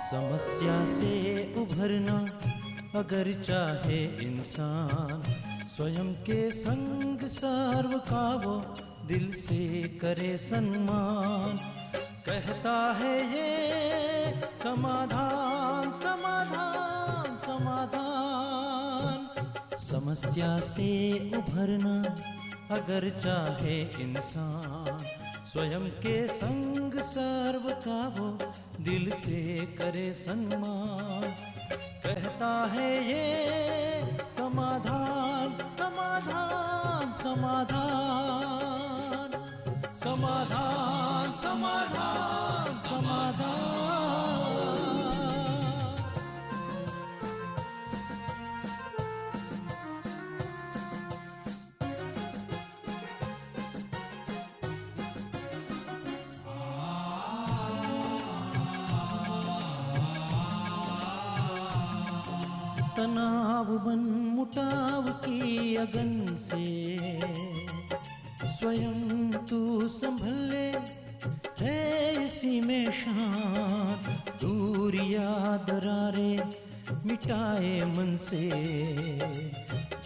समस्या से उभरना अगर चाहे इंसान, स्वयं के संग सर्व का वो दिल से करे सम्मान। कहता है ये समाधान समाधान समाधान। समस्या से उभरना अगर चाहे इंसान, स्वयं के संग सर्व का वो दिल से करे सम्मान। कहता है ये समाधान समाधान समाधान समाधान समाधान समाधान। तनाव मन मुटाव की अगन से स्वयं तू संभल ले, है इसी में शान। दूरिया दरारे मिटाए मन से,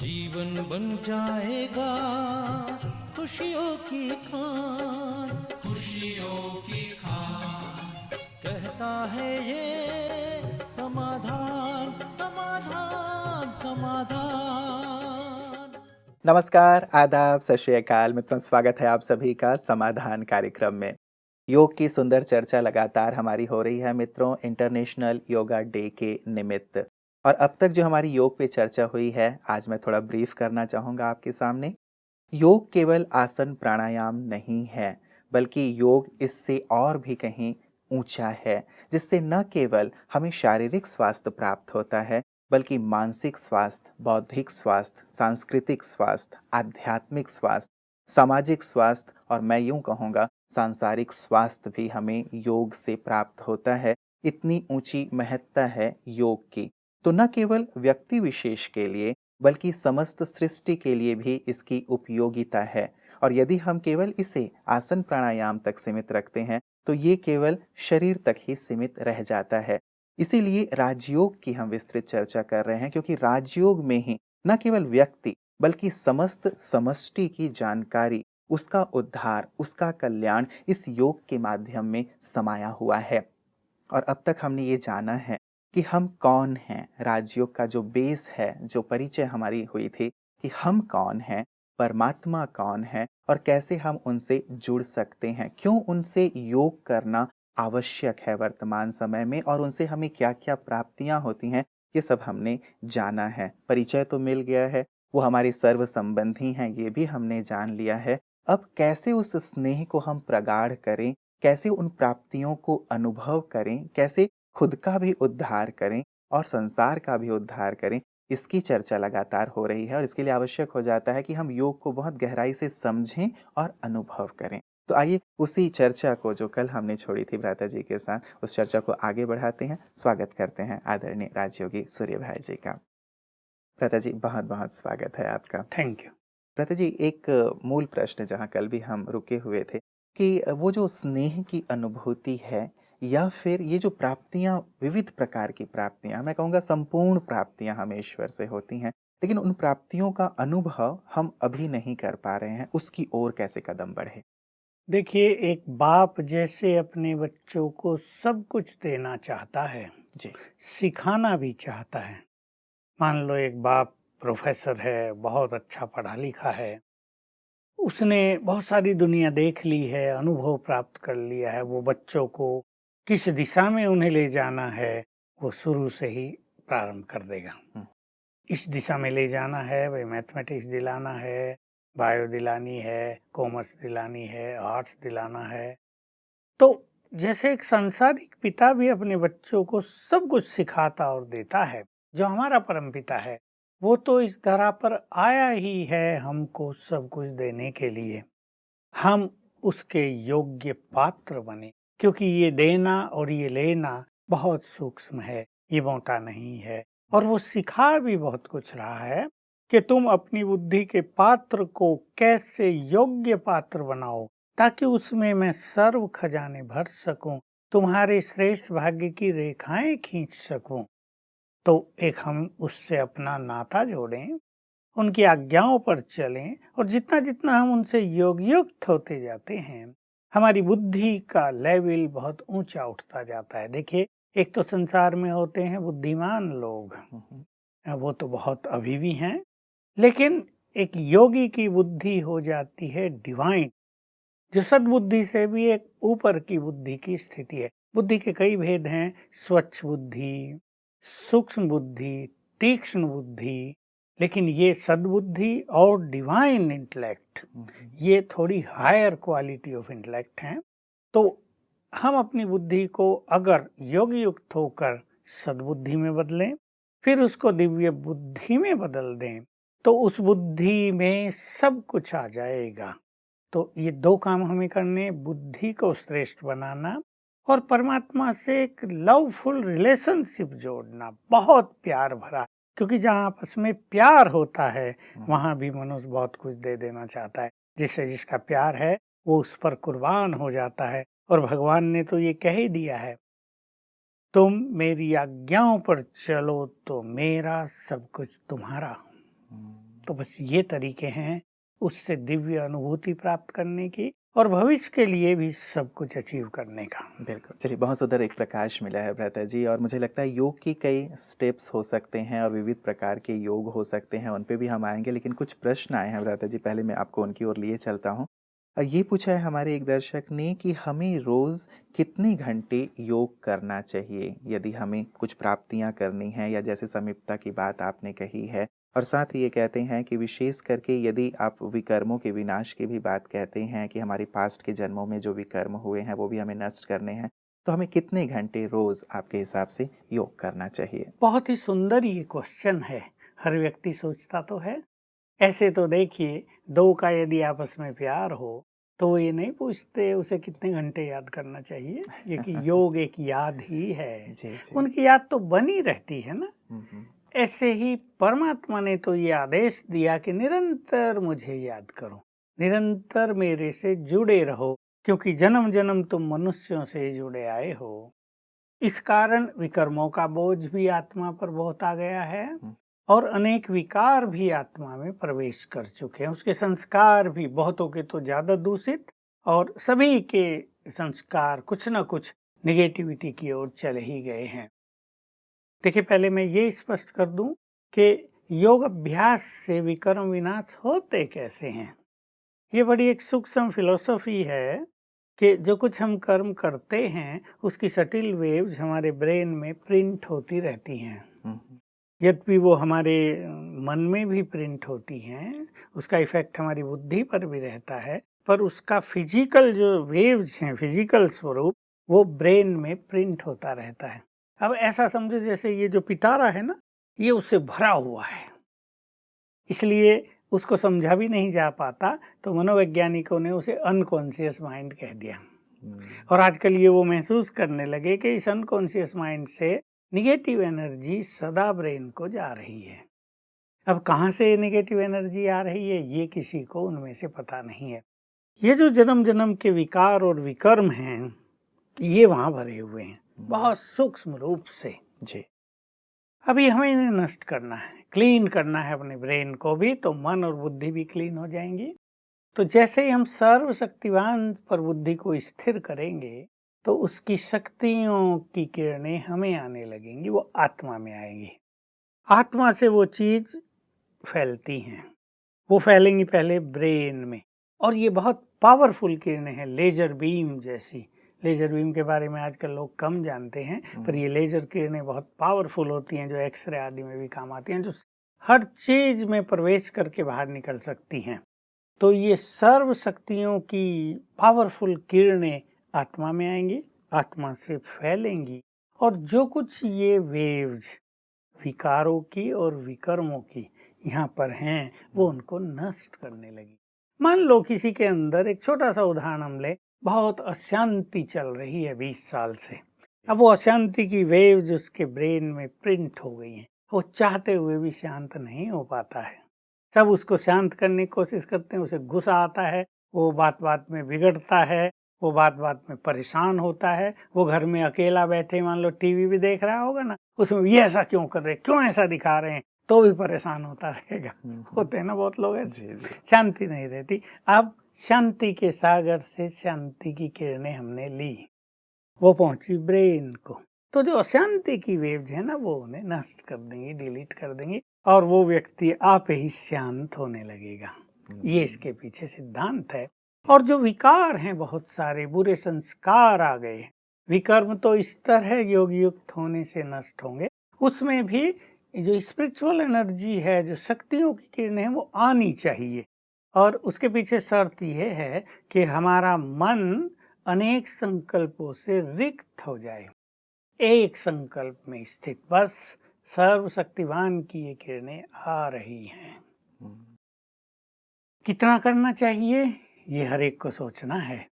जीवन बन जाएगा खुशियों की खान खुशियों की खान। कहता है ये समाधान समाधान समाधान। नमस्कार, आदाब, सत श्री अकाल मित्रों, स्वागत है आप सभी का समाधान कार्यक्रम में। योग की सुंदर चर्चा लगातार हमारी हो रही है मित्रों, इंटरनेशनल योगा डे के निमित्त। और अब तक जो हमारी योग पे चर्चा हुई है, आज मैं थोड़ा ब्रीफ करना चाहूँगा आपके सामने। योग केवल आसन प्राणायाम नहीं है, बल्कि योग इससे और भी कहीं ऊंचा है, जिससे न केवल हमें शारीरिक स्वास्थ्य प्राप्त होता है, बल्कि मानसिक स्वास्थ्य, बौद्धिक स्वास्थ्य, सांस्कृतिक स्वास्थ्य, आध्यात्मिक स्वास्थ्य, सामाजिक स्वास्थ्य और मैं यूं कहूँगा सांसारिक स्वास्थ्य भी हमें योग से प्राप्त होता है। इतनी ऊंची महत्ता है योग की। तो न केवल व्यक्ति विशेष के लिए, बल्कि समस्त सृष्टि के लिए भी इसकी उपयोगिता है। और यदि हम केवल इसे आसन प्राणायाम तक सीमित रखते हैं, तो ये केवल शरीर तक ही सीमित रह जाता है। इसीलिए राजयोग की हम विस्तृत चर्चा कर रहे हैं, क्योंकि राजयोग में ही न केवल व्यक्ति बल्कि समस्त समष्टि की जानकारी, उसका उद्धार, उसका कल्याण इस योग के माध्यम में समाया हुआ है। और अब तक हमने ये जाना है कि हम कौन हैं। राजयोग का जो बेस है, जो परिचय हमारी हुई थी कि हम कौन हैं, परमात्मा कौन है और कैसे हम उनसे जुड़ सकते हैं, क्यों उनसे योग करना आवश्यक है वर्तमान समय में, और उनसे हमें क्या क्या प्राप्तियां होती हैं, ये सब हमने जाना है। परिचय तो मिल गया है, वो हमारे सर्व संबंधी हैं, ये भी हमने जान लिया है। अब कैसे उस स्नेह को हम प्रगाढ़ करें, कैसे उन प्राप्तियों को अनुभव करें, कैसे खुद का भी उद्धार करें और संसार का भी उद्धार करें, इसकी चर्चा लगातार हो रही है। और इसके लिए आवश्यक हो जाता है कि हम योग को बहुत गहराई से समझें और अनुभव करें। तो आइए उसी चर्चा को जो कल हमने छोड़ी थी भ्राता जी के साथ, उस चर्चा को आगे बढ़ाते हैं। स्वागत करते हैं आदरणीय राजयोगी सूर्य भाई जी का। भ्राता जी, बहुत बहुत स्वागत है आपका। Thank you. भ्राता जी, एक मूल प्रश्न जहाँ कल भी हम रुके हुए थे कि वो जो स्नेह की अनुभूति है, या फिर ये जो प्राप्तियां, विविध प्रकार की प्राप्तियां, मैं कहूँगा संपूर्ण प्राप्तियां हमें ईश्वर से होती हैं, लेकिन उन प्राप्तियों का अनुभव हम अभी नहीं कर पा रहे हैं, उसकी ओर कैसे कदम बढ़े? देखिए, एक बाप जैसे अपने बच्चों को सब कुछ देना चाहता है, जी। सिखाना भी चाहता है। मान लो एक बाप प्रोफेसर है, बहुत अच्छा पढ़ा लिखा है, उसने बहुत सारी दुनिया देख ली है, अनुभव प्राप्त कर लिया है। वो बच्चों को किस दिशा में उन्हें ले जाना है, वो शुरू से ही प्रारंभ कर देगा। इस दिशा में ले जाना है, भाई मैथमेटिक्स दिलाना है, बायो दिलानी है, कॉमर्स दिलानी है, आर्ट्स दिलाना है। तो जैसे एक सांसारिक पिता भी अपने बच्चों को सब कुछ सिखाता और देता है, जो हमारा परमपिता है वो तो इस धरा पर आया ही है हमको सब कुछ देने के लिए। हम उसके योग्य पात्र बने, क्योंकि ये देना और ये लेना बहुत सूक्ष्म है, ये मोटा नहीं है। और वो सिखा भी बहुत कुछ रहा है कि तुम अपनी बुद्धि के पात्र को कैसे योग्य पात्र बनाओ, ताकि उसमें मैं सर्व खजाने भर सकूं, तुम्हारे श्रेष्ठ भाग्य की रेखाएं खींच सकूं, तो एक हम उससे अपना नाता जोड़ें, उनकी आज्ञाओं पर चलें, और जितना जितना हम उनसे योग युक्त होते जाते हैं, हमारी बुद्धि का लेवल बहुत ऊंचा उठता जाता है। देखिए, एक तो संसार में होते हैं बुद्धिमान लोग, वो तो बहुत अभी भी हैं, लेकिन एक योगी की बुद्धि हो जाती है डिवाइन, जो सद्बुद्धि से भी एक ऊपर की बुद्धि की स्थिति है। बुद्धि के कई भेद हैं, स्वच्छ बुद्धि, सूक्ष्म बुद्धि, तीक्ष्ण बुद्धि, लेकिन ये सद्बुद्धि और डिवाइन इंटेलेक्ट, ये थोड़ी हायर क्वालिटी ऑफ इंटेलेक्ट हैं। तो हम अपनी बुद्धि को अगर योग युक्त होकर सद्बुद्धि में बदलें, फिर उसको दिव्य बुद्धि में बदल दें, तो उस बुद्धि में सब कुछ आ जाएगा। तो ये दो काम हमें करने, बुद्धि को श्रेष्ठ बनाना और परमात्मा से एक लवफुल रिलेशनशिप जोड़ना, बहुत प्यार भरा, क्योंकि जहाँ आपस में प्यार होता है वहाँ भी मनुष्य बहुत कुछ दे देना चाहता है। जिससे जिसका प्यार है वो उस पर कुर्बान हो जाता है। और भगवान ने तो ये कह ही दिया है, तुम मेरी आज्ञाओं पर चलो तो मेरा सब कुछ तुम्हारा। तो बस ये तरीके हैं उससे दिव्य अनुभूति प्राप्त करने की और भविष्य के लिए भी सब कुछ अचीव करने का। बिल्कुल, चलिए, बहुत सुंदर एक प्रकाश मिला है भ्राता जी। और मुझे लगता है योग की कई स्टेप्स हो सकते हैं और विविध प्रकार के योग हो सकते हैं, उन पे भी हम आएंगे। लेकिन कुछ प्रश्न आए हैं भ्राता जी, पहले मैं आपको उनकी ओर लिए चलता हूँ। ये पूछा है हमारे एक दर्शक ने कि हमें रोज़ कितने घंटे योग करना चाहिए यदि हमें कुछ प्राप्तियां करनी हैं, या जैसे समीपता की बात आपने कही है। और साथ ही ये कहते हैं कि विशेष करके यदि आप विकर्मों के विनाश की भी बात कहते हैं कि हमारी पास्ट के जन्मों में जो विकर्म हुए हैं वो भी हमें नष्ट करने हैं, तो हमें कितने घंटे रोज़ आपके हिसाब से योग करना चाहिए? बहुत ही सुंदर ये क्वेश्चन है, हर व्यक्ति सोचता तो है। ऐसे तो देखिए, दो का यदि आपस में प्यार हो तो वो ये नहीं पूछते उसे कितने घंटे याद करना चाहिए, ये कि योग एक याद ही है। जी जी। उनकी याद तो बनी रहती है ना। हम्म। ऐसे ही परमात्मा ने तो ये आदेश दिया कि निरंतर मुझे याद करो, निरंतर मेरे से जुड़े रहो, क्योंकि जन्म जन्म तुम मनुष्यों से जुड़े आए हो। इस कारण विकर्मों का बोझ भी आत्मा पर बहुत आ गया है और अनेक विकार भी आत्मा में प्रवेश कर चुके हैं। उसके संस्कार भी बहुतों के तो ज्यादा दूषित और सभी के संस्कार कुछ न कुछ निगेटिविटी की ओर चले ही गए हैं। देखिए, पहले मैं ये स्पष्ट कर दूं कि योग अभ्यास से विकर्म विनाश होते कैसे हैं। ये बड़ी एक सूक्ष्म फिलॉसफी है कि जो कुछ हम कर्म करते हैं उसकी सटिल वेव्स हमारे ब्रेन में प्रिंट होती रहती हैं। यद्यपि वो हमारे मन में भी प्रिंट होती हैं, उसका इफेक्ट हमारी बुद्धि पर भी रहता है, पर उसका फिजिकल जो वेव्स हैं, फिजिकल स्वरूप, वो ब्रेन में प्रिंट होता रहता है। अब ऐसा समझो जैसे ये जो पिटारा है ना, ये उससे भरा हुआ है, इसलिए उसको समझा भी नहीं जा पाता, तो मनोवैज्ञानिकों ने उसे अनकॉन्शियस माइंड कह दिया। और आजकल ये वो महसूस करने लगे कि इस अनकॉन्शियस माइंड से निगेटिव एनर्जी सदा ब्रेन को जा रही है। अब कहाँ से निगेटिव एनर्जी आ रही है ये किसी को उनमें से पता नहीं है। ये जो जन्म जन्म के विकार और विकर्म हैं, ये वहाँ भरे हुए हैं बहुत सूक्ष्म रूप से। जी। अभी हमें इन्हें नष्ट करना है, क्लीन करना है अपने ब्रेन को भी, तो मन और बुद्धि भी क्लीन हो जाएंगी। तो जैसे ही हम सर्वशक्तिवान पर बुद्धि को स्थिर करेंगे तो उसकी शक्तियों की किरणें हमें आने लगेंगी, वो आत्मा में आएंगी। आत्मा से वो चीज फैलती हैं, वो फैलेंगी पहले ब्रेन में, और ये बहुत पावरफुल किरणें हैं, लेजर बीम जैसी। लेजर बीम के बारे में आजकल लोग कम जानते हैं, पर ये लेजर किरणें बहुत पावरफुल होती हैं, जो एक्सरे आदि में भी काम आती हैं, जो हर चीज में प्रवेश करके बाहर निकल सकती हैं। तो ये सर्व शक्तियों की पावरफुल किरणें आत्मा में आएंगी, आत्मा से फैलेंगी, और जो कुछ ये वेव्स विकारों की और विकर्मों की यहाँ पर हैं, वो उनको नष्ट करने लगी। मान लो किसी के अंदर, एक छोटा सा उदाहरण हम ले, बहुत अशांति चल रही है 20 साल से। अब वो अशांति की वेव्स उसके ब्रेन में प्रिंट हो गई हैं, वो चाहते हुए भी शांत नहीं हो पाता है। सब उसको शांत करने की कोशिश करते हैं, उसे गुस्सा आता है, वो बात बात में बिगड़ता है, वो बात बात में परेशान होता है, वो घर में अकेला बैठे मान लो टीवी भी देख रहा होगा ना, उसमें ये ऐसा क्यों कर रहे हैं, क्यों ऐसा दिखा रहे हैं, तो भी परेशान होता रहेगा। होते हैं ना बहुत लोग ऐसे, जी, जी। शांति नहीं रहती। अब शांति के सागर से शांति की किरणें हमने ली, वो पहुंची ब्रेन को, तो जो अशांति की वेव्स है ना वो उन्हें नष्ट कर देंगी, डिलीट कर देंगी, और वो व्यक्ति आप ही शांत होने लगेगा। ये इसके पीछे सिद्धांत है। और जो विकार हैं, बहुत सारे बुरे संस्कार आ गए, विकर्म तो इस तरह योग युक्त होने से नष्ट होंगे, उसमें भी जो स्पिरिचुअल एनर्जी है, जो शक्तियों की किरणें हैं, वो आनी चाहिए। और उसके पीछे शर्त यह है कि हमारा मन अनेक संकल्पों से रिक्त हो जाए, एक संकल्प में स्थित, बस सर्वशक्तिवान की ये किरणें आ रही हैं। कितना करना चाहिए ये हर एक को सोचना है।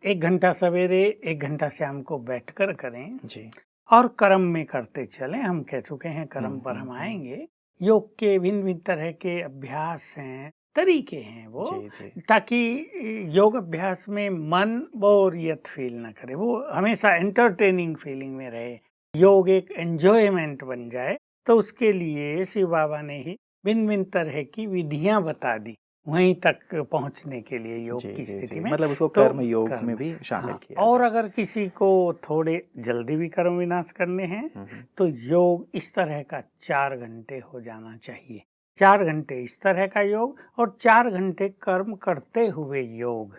1 घंटा सवेरे, 1 घंटा शाम को बैठकर करें जी। और कर्म में करते चलें। हम कह चुके हैं कर्म पर हम आएंगे। योग के भिन्न भिन्न तरह के अभ्यास हैं, तरीके हैं वो, जी, जी। ताकि योग अभ्यास में मन बोरियत फील ना करे, वो हमेशा एंटरटेनिंग फीलिंग में रहे, योग एक एंजॉयमेंट बन जाए। तो उसके लिए शिव बाबा ने ही भिन्न भिन्न तरह की विधियां बता दी वहीं तक पहुंचने के लिए योग जी, की जी, स्थिति जी। में। मतलब उसको तो कर्म योग कर्म में भी शामिल हाँ, किया और जाए। अगर किसी को थोड़े जल्दी भी कर्म विनाश करने हैं तो योग इस तरह का 4 घंटे हो जाना चाहिए। 4 घंटे इस तरह का योग और 4 घंटे कर्म करते हुए योग,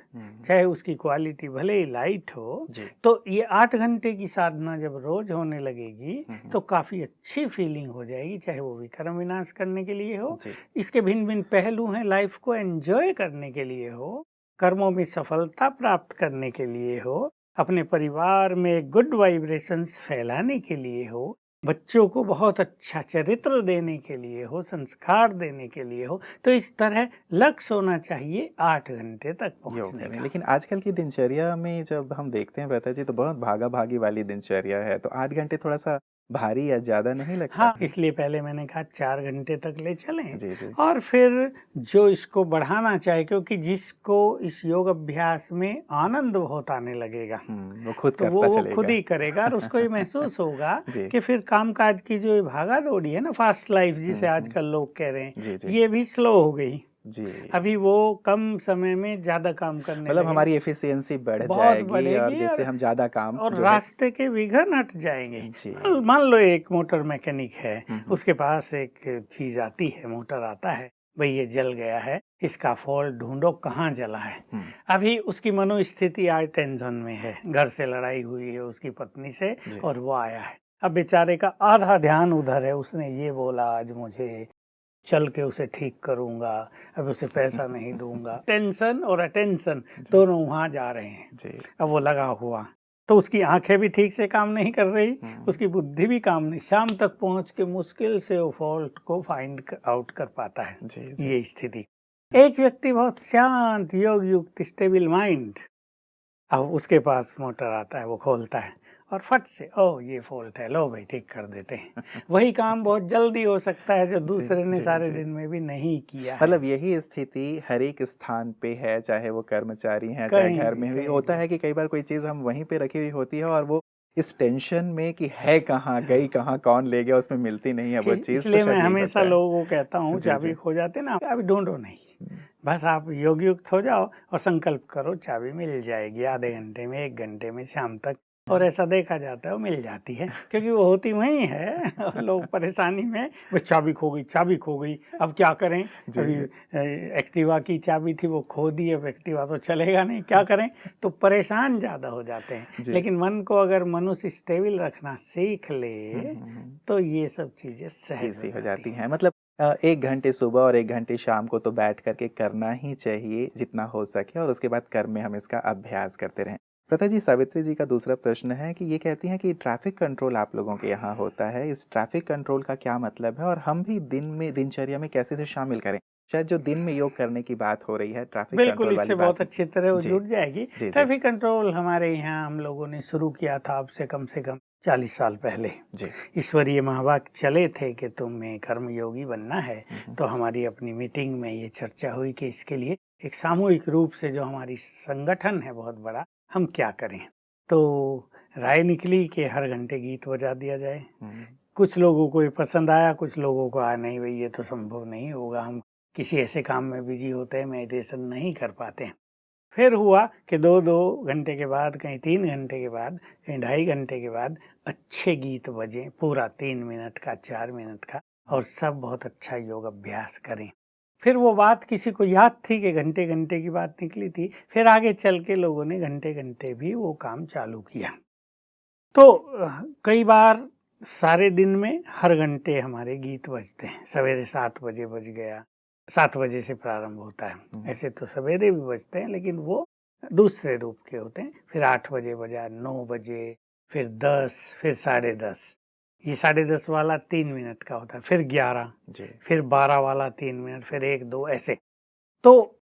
चाहे उसकी क्वालिटी भले ही लाइट हो। जी। तो ये 8 घंटे की साधना जब रोज होने लगेगी तो काफी अच्छी फीलिंग हो जाएगी, चाहे वो विक्रम विनाश करने के लिए हो, जी। इसके भिन्न भिन्न पहलू हैं, लाइफ को एंजॉय करने के लिए हो, कर्मों में सफलता प्राप्त करने के लिए हो, अपने परिवार में गुड वाइब्रेशंस फैलाने के लिए हो, बच्चों को बहुत अच्छा चरित्र देने के लिए हो, संस्कार देने के लिए हो। तो इस तरह लक्ष्य होना चाहिए 8 घंटे तक योग पहुंचने करें। का। लेकिन आजकल की दिनचर्या में जब हम देखते हैं व्रता जी, तो बहुत भागा भागी वाली दिनचर्या है, तो 8 घंटे थोड़ा सा भारी या ज्यादा नहीं लगता? हाँ, इसलिए पहले मैंने कहा 4 घंटे तक ले चलें। जी, जी। और फिर जो इसको बढ़ाना चाहे, क्योंकि जिसको इस योग अभ्यास में आनंद बहुत आने लगेगा वो खुद तो करता वो चलेगा। खुद ही करेगा और उसको ये महसूस होगा जी। कि फिर कामकाज की जो ये भागा दौड़ी है ना, फास्ट लाइफ जिसे आजकल लोग कह रहे जी, हैं, जी। ये भी स्लो हो गई। जी। अभी वो कम समय में ज्यादा काम करने मतलब लगे, हमारी एफिशिएंसी बढ़ बहुत जाएगी और बढ़ेगी जिससे हम ज्यादा काम और जो है। रास्ते के विघ्न हट जाएंगे। जी। मान लो एक मोटर मैकेनिक है, उसके पास एक चीज आती है, मोटर आता है, भाई ये जल गया है, इसका फॉल्ट ढूंढो, कहाँ जला है। अभी उसकी मनोस्थिति आज टेंशन में है, घर से लड़ाई हुई है उसकी पत्नी से और वो आया है। अब बेचारे का आधा ध्यान उधर है, उसने ये बोला आज मुझे चल के उसे ठीक करूंगा, अब उसे पैसा नहीं दूंगा। टेंशन और अटेंशन दोनों वहां जा रहे हैं। जी। अब वो लगा हुआ, तो उसकी आंखें भी ठीक से काम नहीं कर रही, उसकी बुद्धि भी काम नहीं, शाम तक पहुंच के मुश्किल से वो फॉल्ट को फाइंड आउट कर पाता है। जी, जी। ये स्थिति। एक व्यक्ति बहुत शांत, योग युक्त, स्टेबल माइंड, अब उसके पास मोटर आता है, वो खोलता है और फट से ओ ये फॉल्ट है, लो भाई ठीक कर देते हैं। वही काम बहुत जल्दी हो सकता है जो दूसरे ने सारे दिन में भी नहीं किया है। मतलब यही स्थिति हर एक स्थान पे है, चाहे वो कर्मचारी हैं, चाहे कहीं घर भी, में भी कहीं होता भी। है कि कई बार कोई चीज़ हम वहीं पे रखी हुई होती है और वो इस टेंशन में कि है कहाँ, गई कहाँ, कौन ले गया, उसमें मिलती नहीं है वो चीज़। इसलिए तो मैं शायद यही हमेशा होता है। लोगों को कहता हूँ, जी, चाबी जी। खो जाते ना, अभी ढूंढो नहीं, बस आप योग युक्त हो जाओ और संकल्प करो, चाबी मिल जाएगी आधे घंटे में, 1 घंटे में, शाम तक। और ऐसा देखा जाता है वो मिल जाती है, क्योंकि वो होती वहीं है और लोग परेशानी में, वो चाबी खो गई, चाबी खो गई, अब क्या करें। अभी एक्टिवा की चाबी थी वो खो दी, अब एक्टिवा तो चलेगा नहीं, क्या करें, तो परेशान ज़्यादा हो जाते हैं। लेकिन मन को अगर मनुष्य स्टेबल रखना सीख ले तो ये सब चीज़ें सहज ईज़ी हो जाती हैं। मतलब 1 घंटे सुबह और 1 घंटे शाम को तो बैठ करके करना ही चाहिए जितना हो सके, और उसके बाद कर्म में हम इसका अभ्यास करते रहें। प्रथा जी, सावित्री जी का दूसरा प्रश्न है कि ये कहती हैं कि ट्रैफिक कंट्रोल आप लोगों के यहाँ होता है, इस ट्रैफिक कंट्रोल का क्या मतलब है और हम भी दिन में दिनचर्या में कैसे इसे शामिल करें? शायद जो दिन में योग करने की बात हो रही है, ट्रैफिक बिल्कुल, कंट्रोल वाली इससे बात। बहुत अच्छी तरह वो जी। जुड़ जाएगी। जी, जी। ट्रैफिक कंट्रोल हमारे यहाँ हम लोगों ने शुरू किया था अब से कम 40 साल पहले। जी। ईश्वरीय महावाक्य चले थे कि तुम्हें कर्मयोगी बनना है, तो हमारी अपनी मीटिंग में ये चर्चा हुई कि इसके लिए एक सामूहिक रूप से जो हमारी संगठन है बहुत बड़ा, हम क्या करें। तो राय निकली कि हर घंटे गीत बजा दिया जाए। कुछ लोगों को ये पसंद आया, कुछ लोगों को नहीं भाई ये तो संभव नहीं होगा, हम किसी ऐसे काम में बिजी होते हैं, मेडिटेशन नहीं कर पाते हैं। फिर हुआ कि 2-2 घंटे के बाद, कहीं 3 घंटे के बाद, कहीं 2.5 घंटे के बाद अच्छे गीत बजें, पूरा 3 मिनट का, 4 मिनट का, और सब बहुत अच्छा योग अभ्यास करें। फिर वो बात किसी को याद थी कि घंटे घंटे की बात निकली थी, फिर आगे चल के लोगों ने घंटे घंटे भी वो काम चालू किया। तो कई बार सारे दिन में हर घंटे हमारे गीत बजते हैं। सवेरे 7 बजे बज गया, 7 बजे से प्रारंभ होता है। ऐसे तो सवेरे भी बजते हैं लेकिन वो दूसरे रूप के होते हैं। फिर 8 बजे बजा, 9 बजे, फिर 10, फिर 10:30। ये 10:30 वाला 3 मिनट का होता है, फिर 11 जी। फिर 12 वाला 3 मिनट, फिर 1-2 ऐसे। तो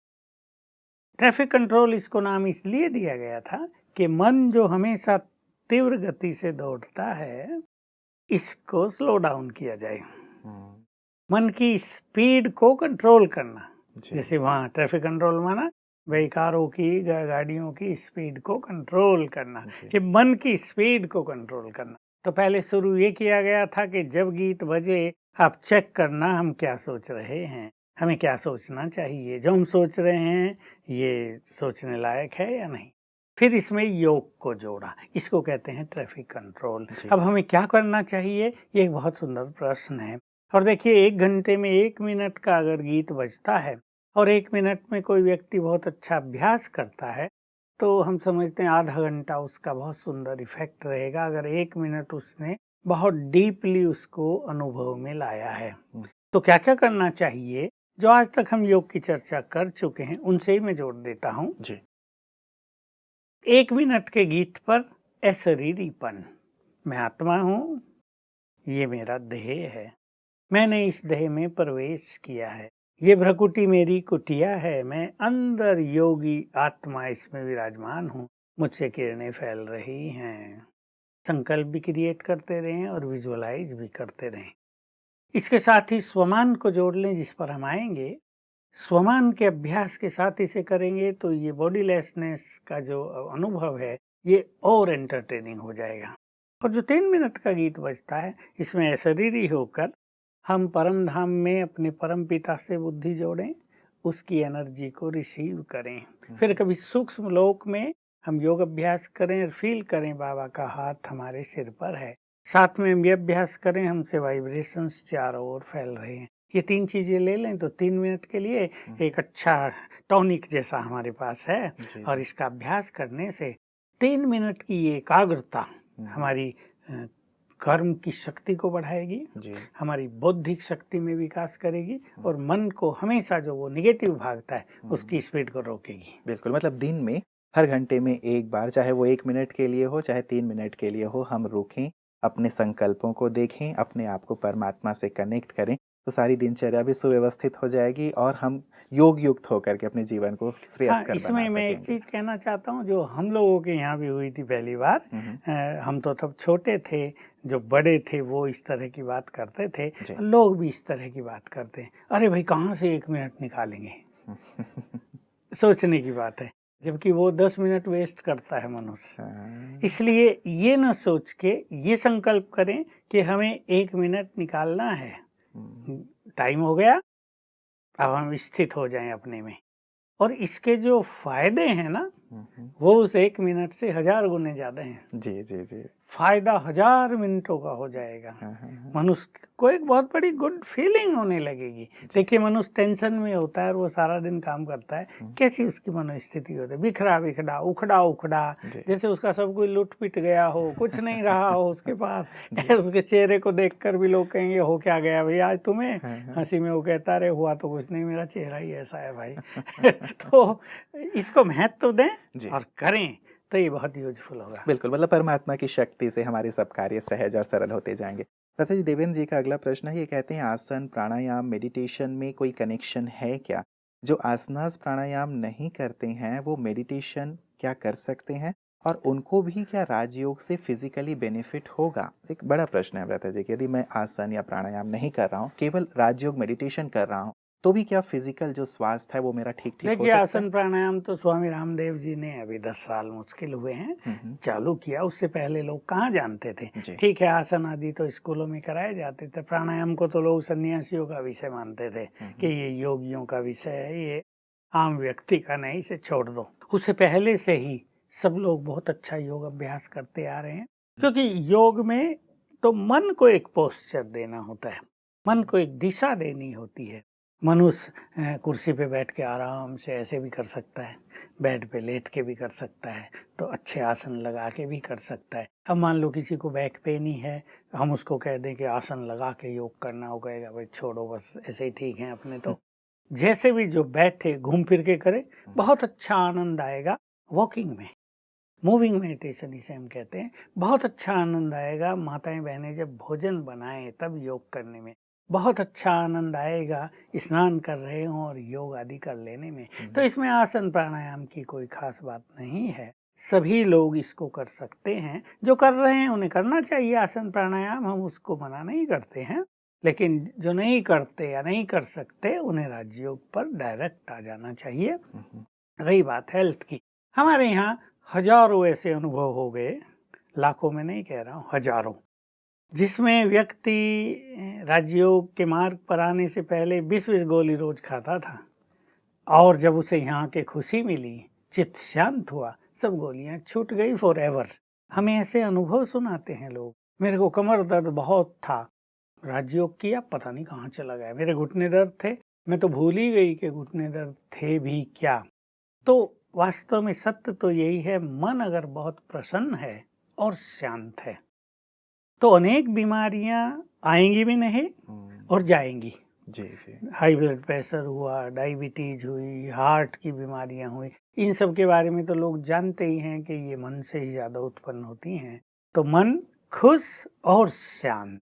ट्रैफिक कंट्रोल इसको नाम इसलिए दिया गया था कि मन जो हमेशा तीव्र गति से दौड़ता है, इसको स्लो डाउन किया जाए। मन की स्पीड को कंट्रोल करना। जैसे वहाँ ट्रैफिक कंट्रोल माना भाई कारों की, गाड़ियों की स्पीड को कंट्रोल करना, कि मन की स्पीड को कंट्रोल करना। तो पहले शुरू ये किया गया था कि जब गीत बजे आप चेक करना हम क्या सोच रहे हैं, हमें क्या सोचना चाहिए, जो हम सोच रहे हैं ये सोचने लायक है या नहीं। फिर इसमें योग को जोड़ा, इसको कहते हैं ट्रैफिक कंट्रोल। अब हमें क्या करना चाहिए, ये एक बहुत सुंदर प्रश्न है। और देखिए 1 घंटे में 1 मिनट का अगर गीत बजता है और 1 मिनट में कोई व्यक्ति बहुत अच्छा अभ्यास करता है, तो हम समझते हैं आधा घंटा उसका बहुत सुंदर इफेक्ट रहेगा, अगर 1 मिनट उसने बहुत डीपली उसको अनुभव में लाया है। तो क्या क्या करना चाहिए, जो आज तक हम योग की चर्चा कर चुके हैं उनसे ही मैं जोड़ देता हूँ जी। 1 मिनट के गीत पर अशरीरीपन। मैं आत्मा हूँ, ये मेरा देह है, मैंने इस देह में प्रवेश किया है, ये भ्रकुटी मेरी कुटिया है, मैं अंदर योगी आत्मा इसमें विराजमान हूँ, मुझसे किरणें फैल रही हैं। संकल्प भी क्रिएट करते रहें और विजुअलाइज भी करते रहें। इसके साथ ही स्वमान को जोड़ लें, जिस पर हम आएंगे। स्वमान के अभ्यास के साथ इसे करेंगे तो ये बॉडीलेसनेस का जो अनुभव है ये और एंटरटेनिंग हो जाएगा। और जो 3 मिनट का गीत बजता है, इसमें अशरीरी होकर हम परम धाम में अपने परम पिता से बुद्धि जोड़ें, उसकी एनर्जी को रिसीव करें। फिर कभी सूक्ष्म लोक में हम योग अभ्यास करें और फील करें बाबा का हाथ हमारे सिर पर है। साथ में हम ये अभ्यास करें, हमसे वाइब्रेशंस चारों ओर फैल रहे हैं। ये 3 चीजें ले लें तो 3 मिनट के लिए एक अच्छा टॉनिक जैसा हमारे पास है। और इसका अभ्यास करने से 3 मिनट की ये एकाग्रता हमारी कर्म की शक्ति को बढ़ाएगी, हमारी बौद्धिक शक्ति में विकास करेगी और मन को हमेशा जो वो निगेटिव भागता है उसकी स्पीड को रोकेगी। बिल्कुल, मतलब दिन में हर घंटे में एक बार, चाहे वो 1 मिनट के लिए हो चाहे 3 मिनट के लिए हो, हम रुकें, अपने संकल्पों को देखें, अपने आप को परमात्मा से कनेक्ट करें, तो सारी दिनचर्या भी सुव्यवस्थित हो जाएगी और हम योग युक्त होकर के अपने जीवन को श्रेयस्कर इसमें बना मैं एक चीज कहना चाहता हूँ जो हम लोगों के यहाँ भी हुई थी पहली बार। हम तो तब छोटे थे, जो बड़े थे वो इस तरह की बात करते थे, लोग भी इस तरह की बात करते हैं। अरे भाई कहाँ से 1 मिनट निकालेंगे सोचने की बात है, जबकि वो 10 मिनट वेस्ट करता है मनुष्य। इसलिए ये न सोच के ये संकल्प करें कि हमें 1 मिनट निकालना है। टाइम हो गया, अब हम स्थित हो जाएं अपने में। और इसके जो फायदे हैं ना, वो उस 1 मिनट से 1000 गुने ज्यादा हैं। जी जी जी, फायदा 1000 मिनटों का हो जाएगा। मनुष्य को एक बहुत बड़ी गुड फीलिंग होने लगेगी। देखिए मनुष्य टेंशन में होता है और वो सारा दिन काम करता है, कैसी उसकी मनोस्थिति होती है, बिखरा बिखरा, उखड़ा उखड़ा, जैसे उसका सब कोई लुट पिट गया हो, कुछ नहीं रहा हो उसके पास। उसके चेहरे को देखकर भी लोग कहेंगे हो क्या गया भाई आज तुम्हें, हंसी में वो कहता रहे हुआ तो कुछ नहीं, मेरा चेहरा ही ऐसा है भाई। तो इसको महत्व दें और करें तो ये बहुत यूजफुल होगा। बिल्कुल, मतलब परमात्मा की शक्ति से हमारे सब कार्य सहज और सरल होते जाएंगे। तथा जी देवेंद्र जी का अगला प्रश्न है, ये कहते हैं आसन प्राणायाम मेडिटेशन में कोई कनेक्शन है क्या? जो आसनास प्राणायाम नहीं करते हैं वो मेडिटेशन क्या कर सकते हैं और उनको भी क्या राजयोग से फिजिकली बेनिफिट होगा? एक बड़ा प्रश्न है व्रता जी कि यदि मैं आसन या प्राणायाम नहीं कर रहा हूँ, केवल राजयोग मेडिटेशन कर रहा हूँ, तो भी क्या फिजिकल जो स्वास्थ्य है वो मेरा ठीक-ठीक हो देखिए, सकता है? आसन प्राणायाम तो स्वामी रामदेव जी ने अभी 10 साल मुश्किल हुए हैं चालू किया, उससे पहले लोग कहाँ जानते थे। जी। ठीक है, आसन आदि तो स्कूलों में कराए जाते थे, प्राणायाम को तो लोग सन्यासियों का विषय मानते थे कि ये योगियों का विषय है, ये आम व्यक्ति का नहीं, इसे छोड़ दो। उससे पहले से ही सब लोग बहुत अच्छा योग अभ्यास करते आ रहे हैं, क्योंकि योग में तो मन को एक पोस्चर देना होता है, मन को एक दिशा देनी होती है। मनुष्य कुर्सी पे बैठ के आराम से ऐसे भी कर सकता है, बेड पे लेट के भी कर सकता है, तो अच्छे आसन लगा के भी कर सकता है। अब मान लो किसी को बैक पेन ही है, हम उसको कह दें कि आसन लगा के योग करना, हो कहेगा भाई छोड़ो बस ऐसे ही ठीक है अपने तो। जैसे भी जो बैठे घूम फिर के करे, बहुत अच्छा आनंद आएगा। वॉकिंग में, मूविंग मेडिटेशन इसे हम कहते हैं, बहुत अच्छा आनंद आएगा। माताएं बहनें जब भोजन बनाएं तब योग करने में बहुत अच्छा आनंद आएगा, स्नान कर रहे हों और योग आदि कर लेने में। तो इसमें आसन प्राणायाम की कोई खास बात नहीं है, सभी लोग इसको कर सकते हैं। जो कर रहे हैं उन्हें करना चाहिए आसन प्राणायाम, हम उसको मना नहीं करते हैं, लेकिन जो नहीं करते या नहीं कर सकते उन्हें राजयोग पर डायरेक्ट आ जाना चाहिए। रही बात हेल्थ की, हमारे यहाँ हजारों ऐसे अनुभव हो गए, लाखों में नहीं कह रहा हूँ, हजारों, जिसमें व्यक्ति राजयोग के मार्ग पर आने से पहले 20-20 गोली रोज खाता था, और जब उसे यहाँ के खुशी मिली, चित्त शांत हुआ, सब गोलियां छूट गई फॉर एवर। हमें ऐसे अनुभव सुनाते हैं लोग। मेरे को कमर दर्द बहुत था, राजयोग किया, पता नहीं कहाँ चला गया। मेरे घुटने दर्द थे, मैं तो भूल ही गई कि घुटने दर्द थे भी क्या। तो वास्तव में सत्य तो यही है, मन अगर बहुत प्रसन्न है और शांत है तो अनेक बीमारियां आएंगी भी नहीं और जाएंगी। जी जी। हाई ब्लड प्रेशर हुआ, डायबिटीज हुई, हार्ट की बीमारियां हुई, इन सब के बारे में तो लोग जानते ही हैं कि ये मन से ही ज़्यादा उत्पन्न होती हैं। तो मन खुश और शांत,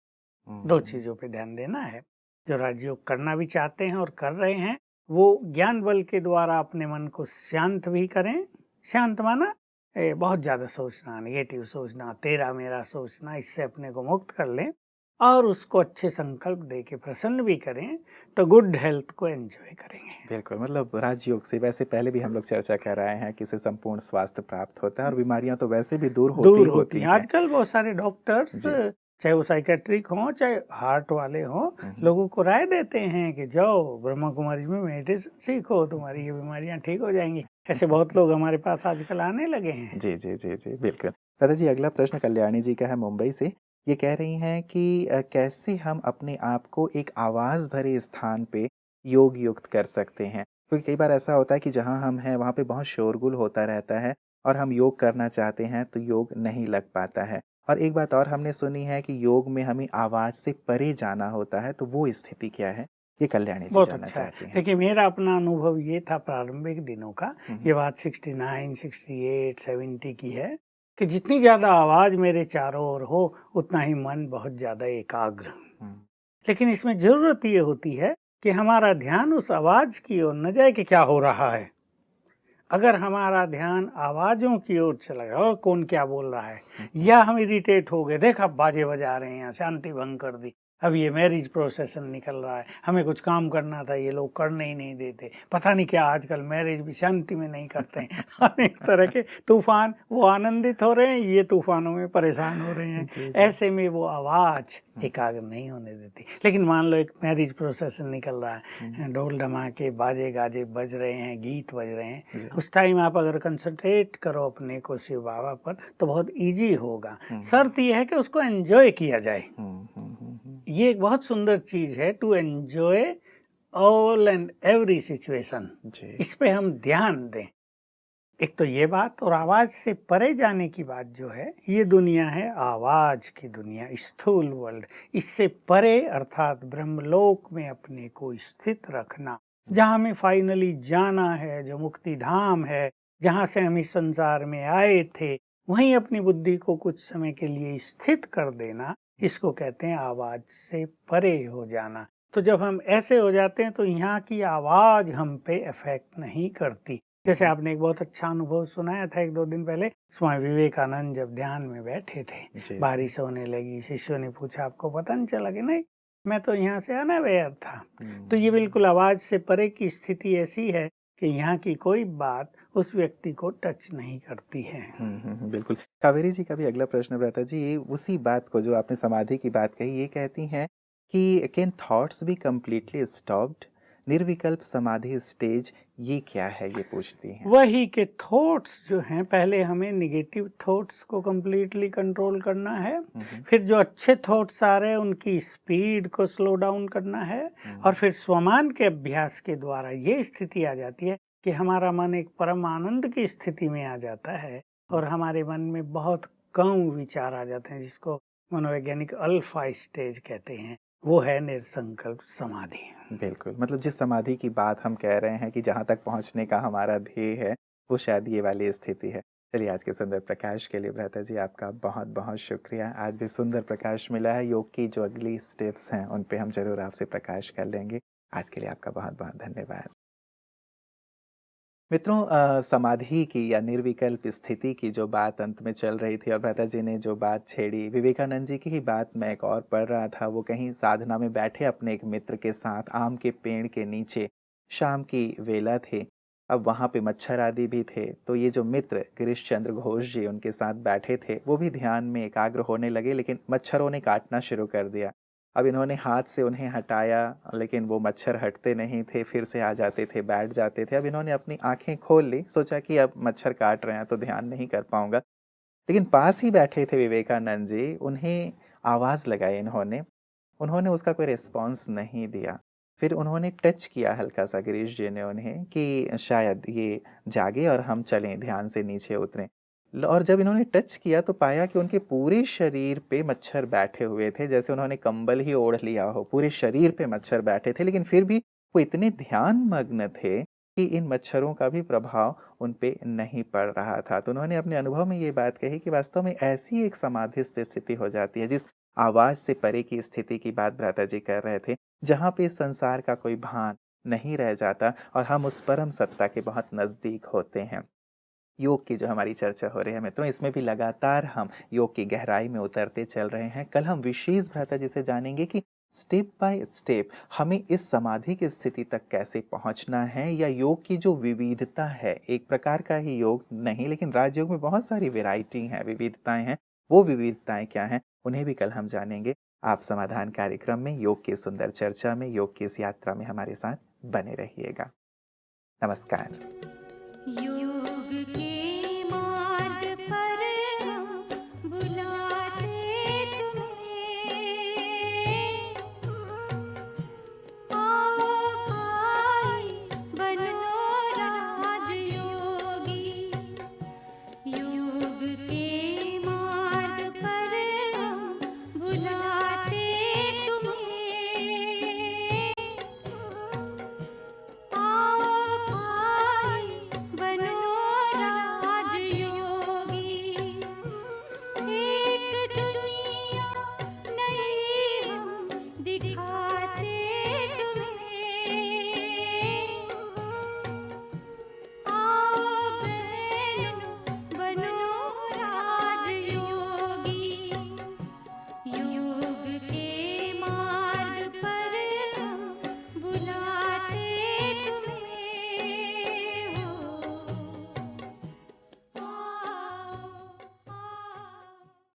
दो चीज़ों पे ध्यान देना है। जो राजयोग करना भी चाहते हैं और कर रहे हैं, वो ज्ञान बल के द्वारा अपने मन को शांत भी करें। शांत माना बहुत ज़्यादा सोचना, नेगेटिव सोचना, तेरा मेरा सोचना, इससे अपने को मुक्त कर लें और उसको अच्छे संकल्प दे के प्रसन्न भी करें, तो गुड हेल्थ को एंजॉय करेंगे। बिल्कुल, मतलब राजयोग से वैसे पहले भी हम लोग चर्चा कर रहे हैं कि इससे संपूर्ण स्वास्थ्य प्राप्त होता है और बीमारियां तो वैसे भी दूर होती हैं। आजकल बहुत सारे डॉक्टर्स, चाहे वो साइकेट्रिक हों चाहे हार्ट वाले हों, लोगों को राय देते हैं कि जाओ ब्रह्मा कुमारी में मेडिटेशन सीखो, तुम्हारी ये बीमारियां ठीक हो जाएंगी। ऐसे बहुत लोग हमारे पास आजकल आने लगे हैं। जी जी जी जी, बिल्कुल। दादाजी, अगला प्रश्न कल्याणी जी का है मुंबई से। ये कह रही हैं कि कैसे हम अपने आप को एक आवाज़ भरे स्थान पे योग युक्त कर सकते हैं, क्योंकि कई बार ऐसा होता है कि जहाँ हम हैं वहाँ पे बहुत शोरगुल होता रहता है और हम योग करना चाहते हैं तो योग नहीं लग पाता है। और एक बात और हमने सुनी है कि योग में हमें आवाज़ से परे जाना होता है, तो वो स्थिति क्या है? ये कल्याणी जी बहुत जानना अच्छा चाहती है। हैं। देखिए, मेरा अपना अनुभव ये था प्रारंभिक दिनों का, ये बात 69, 68, 70 की है, कि जितनी ज़्यादा आवाज़ मेरे चारों ओर हो उतना ही मन बहुत ज़्यादा एकाग्र। लेकिन इसमें ज़रूरत ये होती है कि हमारा ध्यान उस आवाज़ की ओर न जाए कि क्या हो रहा है। अगर हमारा ध्यान आवाज़ों की ओर चला गया, और कौन क्या बोल रहा है, या हम इरिटेट हो गए, देखा बाजे बजा रहे हैं, शांति भंग कर दी, अब ये मैरिज प्रोसेसन निकल रहा है, हमें कुछ काम करना था, ये लोग करने ही नहीं देते, पता नहीं क्या आजकल मैरिज भी शांति में नहीं करते हैं। अनेक तरह के तूफान, वो आनंदित हो रहे हैं, ये तूफानों में परेशान हो रहे हैं। ऐसे में वो आवाज़ एकाग्र नहीं होने देती। लेकिन मान लो एक मैरिज प्रोसेसन निकल रहा है, ढोल धमाके, बाजे गाजे बज रहे हैं, गीत बज रहे हैं, उस टाइम आप अगर कंसंट्रेट करो अपने को शिव बाबा पर तो बहुत इजी होगा। शर्त यह है कि उसको एंजॉय किया जाए। ये एक बहुत सुंदर चीज है, to enjoy all and every situation. इस पे हम ध्यान दें। एक तो ये बात, और आवाज से परे जाने की बात जो है, ये दुनिया है आवाज की दुनिया, स्थूल वर्ल्ड। इससे परे अर्थात ब्रह्मलोक में अपने को स्थित रखना, जहाँ हमें फाइनली जाना है, जो मुक्ति धाम है, जहाँ से हम इस संसार में आए थे, वहीं अपनी बुद्धि को कुछ समय के लिए स्थित कर देना, इसको कहते हैं आवाज से परे हो जाना। तो जब हम ऐसे हो जाते हैं तो यहाँ की आवाज हम पे इफेक्ट नहीं करती। जैसे आपने एक बहुत अच्छा अनुभव सुनाया था 1-2 दिन पहले, स्वामी विवेकानंद जब ध्यान में बैठे थे, बारिश होने लगी, शिष्यों ने पूछा आपको पता नहीं चला कि नहीं, मैं तो यहाँ से अनअवेयर था। तो ये बिल्कुल आवाज़ से परे की स्थिति ऐसी है कि यहाँ की कोई बात उस व्यक्ति को टच नहीं करती है। बिल्कुल। कावेरी जी का भी अगला प्रश्न भ्राता जी, ये उसी बात को जो आपने समाधि की बात कही, ये कहती हैं कि can thoughts be completely stopped, निर्विकल्प समाधि स्टेज, ये क्या है, ये पूछती हैं। वही के थॉट्स जो हैं, पहले हमें निगेटिव थॉट्स को कंप्लीटली कंट्रोल करना है, फिर जो अच्छे थॉट्स आ रहे हैं उनकी स्पीड को स्लो डाउन करना है, और फिर स्वमान के अभ्यास के द्वारा ये स्थिति आ जाती है कि हमारा मन एक परम आनंद की स्थिति में आ जाता है और हमारे मन में बहुत कम विचार आ जाते हैं, जिसको मनोवैज्ञानिक अल्फा स्टेज कहते हैं। वो है निर्संकल्प समाधि। बिल्कुल, मतलब जिस समाधि की बात हम कह रहे हैं कि जहाँ तक पहुँचने का हमारा ध्येय है, वो शायद ये वाली स्थिति है। चलिए, आज के सुंदर प्रकाश के लिए भ्राता जी आपका बहुत बहुत शुक्रिया। आज भी सुंदर प्रकाश मिला है। योग की जो अगली स्टेप्स हैं उन पे हम ज़रूर आपसे प्रकाश कर लेंगे। आज के लिए आपका बहुत बहुत धन्यवाद। मित्रों, समाधि की या निर्विकल्प स्थिति की जो बात अंत में चल रही थी और भ्राता जी ने जो बात छेड़ी, विवेकानंद जी की ही बात मैं एक और पढ़ रहा था। वो कहीं साधना में बैठे अपने एक मित्र के साथ आम के पेड़ के नीचे, शाम की वेला थी। अब वहाँ पे मच्छर आदि भी थे, तो ये जो मित्र गिरीश चंद्र घोष जी उनके साथ बैठे थे, वो भी ध्यान में एकाग्र होने लगे, लेकिन मच्छरों ने काटना शुरू कर दिया। अब इन्होंने हाथ से उन्हें हटाया, लेकिन वो मच्छर हटते नहीं थे, फिर से आ जाते थे, बैठ जाते थे। अब इन्होंने अपनी आंखें खोल ली, सोचा कि अब मच्छर काट रहे हैं तो ध्यान नहीं कर पाऊंगा। लेकिन पास ही बैठे थे विवेकानंद जी, उन्हें आवाज़ लगाई इन्होंने, उन्होंने उसका कोई रिस्पॉन्स नहीं दिया। फिर उन्होंने टच किया हल्का सा, गिरीश जी ने उन्हें, कि शायद ये जागे और हम चलें, ध्यान से नीचे उतरें। और जब इन्होंने टच किया तो पाया कि उनके पूरे शरीर पे मच्छर बैठे हुए थे, जैसे उन्होंने कंबल ही ओढ़ लिया हो। पूरे शरीर पे मच्छर बैठे थे, लेकिन फिर भी वो इतने ध्यान मग्न थे कि इन मच्छरों का भी प्रभाव उन पे नहीं पड़ रहा था। तो उन्होंने अपने अनुभव में ये बात कही कि वास्तव में ऐसी एक समाधिस्थ स्थिति हो जाती है, जिस आवाज़ से परे की स्थिति की बात भ्राता जी कर रहे थे, जहाँ पे इस संसार का कोई भान नहीं रह जाता और हम उस परम सत्ता के बहुत नज़दीक होते हैं। योग की जो हमारी चर्चा हो रही है मित्रों, इसमें भी लगातार हम योग की गहराई में उतरते चल रहे हैं। कल हम विशेष भ्राता जी से जानेंगे कि स्टेप बाय स्टेप हमें इस समाधि की स्थिति तक कैसे पहुंचना है, या योग की जो विविधता है, एक प्रकार का ही योग नहीं, लेकिन राजयोग में बहुत सारी वैरायटी हैं, विविधताएं हैं। वो विविधताएं क्या हैं, उन्हें भी कल हम जानेंगे। आप समाधान कार्यक्रम में योग की सुंदर चर्चा में, योग की इस यात्रा में हमारे साथ बने रहिएगा। नमस्कार। योग के